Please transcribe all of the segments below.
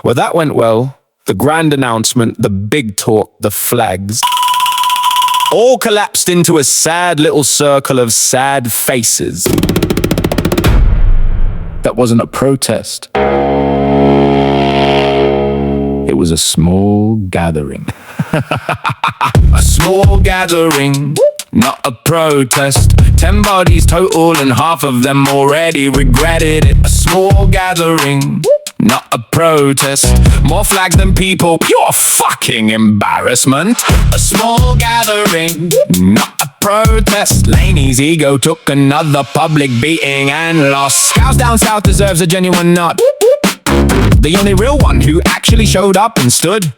Well, that went well. The grand announcement, the big talk, the flags, all collapsed into a sad little circle of sad faces. That wasn't a protest. It was a small gathering. A small gathering, not a protest. 10 bodies total and half of them already regretted it. A small gathering, not a protest. More flags than people, pure fucking embarrassment. A small gathering, not a protest. Laney's ego took another public beating and lost. Scouts down south deserves a genuine nod. The only real one who actually showed up and stood.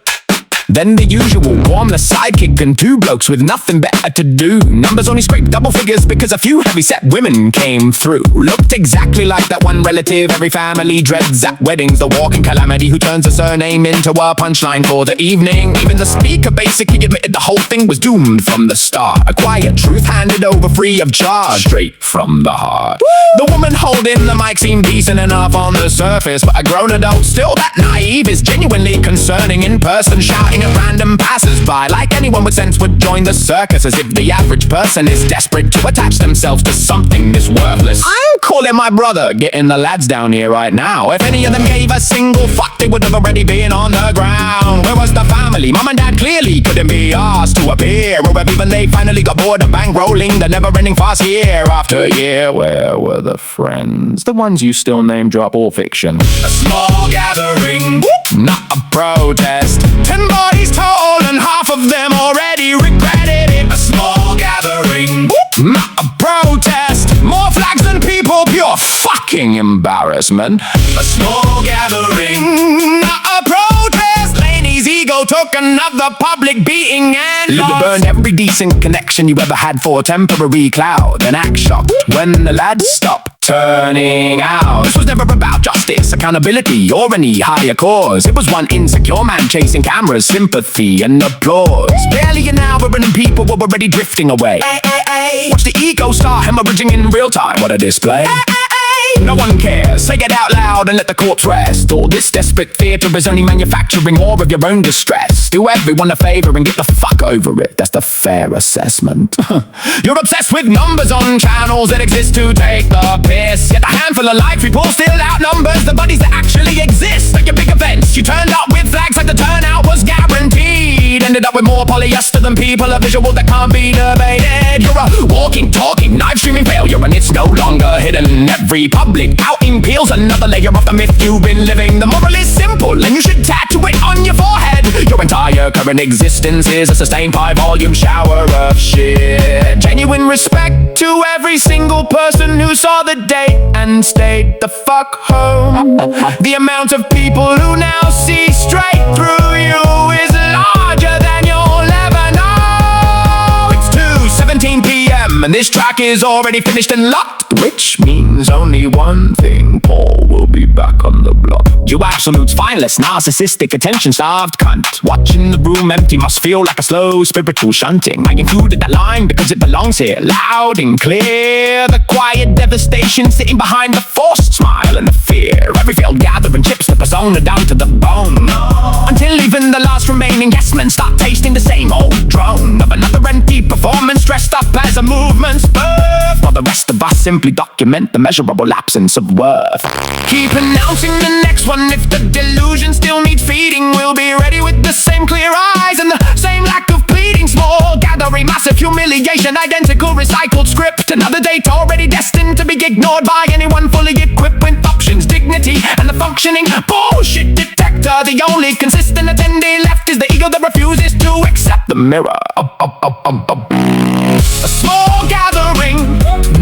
Then the usual warmless sidekick and two blokes with nothing better to do. Numbers only scraped double figures because a few heavy-set women came through. Looked exactly like that one relative every family dreads at weddings. The walking calamity who turns a surname into a punchline for the evening. Even the speaker basically admitted the whole thing was doomed from the start. A quiet truth handed over free of charge, straight from the heart. The woman holding the mic seemed decent enough on the surface, but a grown adult still that naive is genuinely concerning. In person shouting at random passers-by like anyone with sense would join the circus, as if the average person is desperate to attach themselves to something this worthless. I'm calling my brother, getting the lads down here right now. If any of them gave a single fuck, they would have already been on the ground. Where was the family? Mum and dad clearly couldn't be asked to appear, or if even they finally got bored of bankrolling the never-ending farce year after year. Where were the friends? The ones you still name drop, all fiction. A small gathering, not a protest. 10 bodies total and half of them already regretted it. A small gathering, not a protest. More flags than people, pure fucking embarrassment. A small gathering, not a protest. Laney's ego took another public beating and lived to burn every decent connection you ever had for a temporary cloud, and act shocked when the lads stopped turning out. This was never about justice, accountability, or any higher cause. It was one insecure man chasing cameras, sympathy and applause. Barely an hour and people were already drifting away. Watch the ego start hemorrhaging in real time. What a display. No one cares, say it out loud and let the corpse rest. All this desperate theatre is only manufacturing more of your own distress. Do everyone a favour and get the fuck over it. That's the fair assessment. You're obsessed with numbers on channels that exist to take the piss. Yet the handful of live people still outnumbers the bodies that actually exist. At your big events, you turned up with flags like the turnout was guaranteed. Ended up with more polyester than people, a visual that can't be debated. You're a walking, talking, live streaming failure, and it's no longer hidden. Every public outing peels another layer of the myth you've been living. The moral is simple, and you should tattoo it on your forehead. Your entire current existence is a sustained 5-volume shower of shit. Genuine respect to every single person who saw the date and stayed the fuck home. The amount of people who now see straight through you is larger than you'll ever know. It's 2:17 p.m. and this track is already finished and locked, which means only one thing: Paul will be back on the block. You absolute spineless, narcissistic, attention-starved cunt. Watching the room empty must feel like a slow spiritual shunting. I included that line because it belongs here, loud and clear. The quiet devastation sitting behind the forced smile and the fear. Every failed gathering chips the persona down to the bone, until even the last remaining yes men start tasting the same old drone of another empty performance dressed up as a movement's birth, while the rest of us simply document the measurable absence of worth. Keep announcing the next one. If the delusion still needs feeding, we'll be ready with the same clear eyes and the same lack of pleading. Small gathering, massive humiliation, identical recycled script. Another date already destined to be ignored by anyone fully equipped with options, dignity and the functioning bullshit detector. The only consistent attendee left is the ego that refuses to accept the mirror. A small gathering,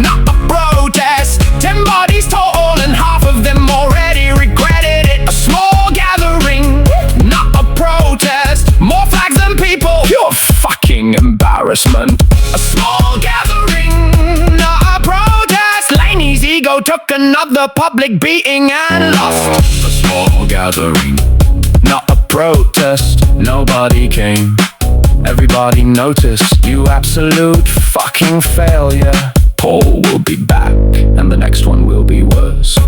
not a protest. 10 bodies total and half of them already regretted it. A small gathering, not a protest. More flags than people, pure fucking embarrassment. A small gathering, not a protest. Laney's ego took another public beating and lost. A small gathering, not a protest. Nobody came, everybody noticed. You absolute fucking failure. Paul will be back, and the next one will be worse.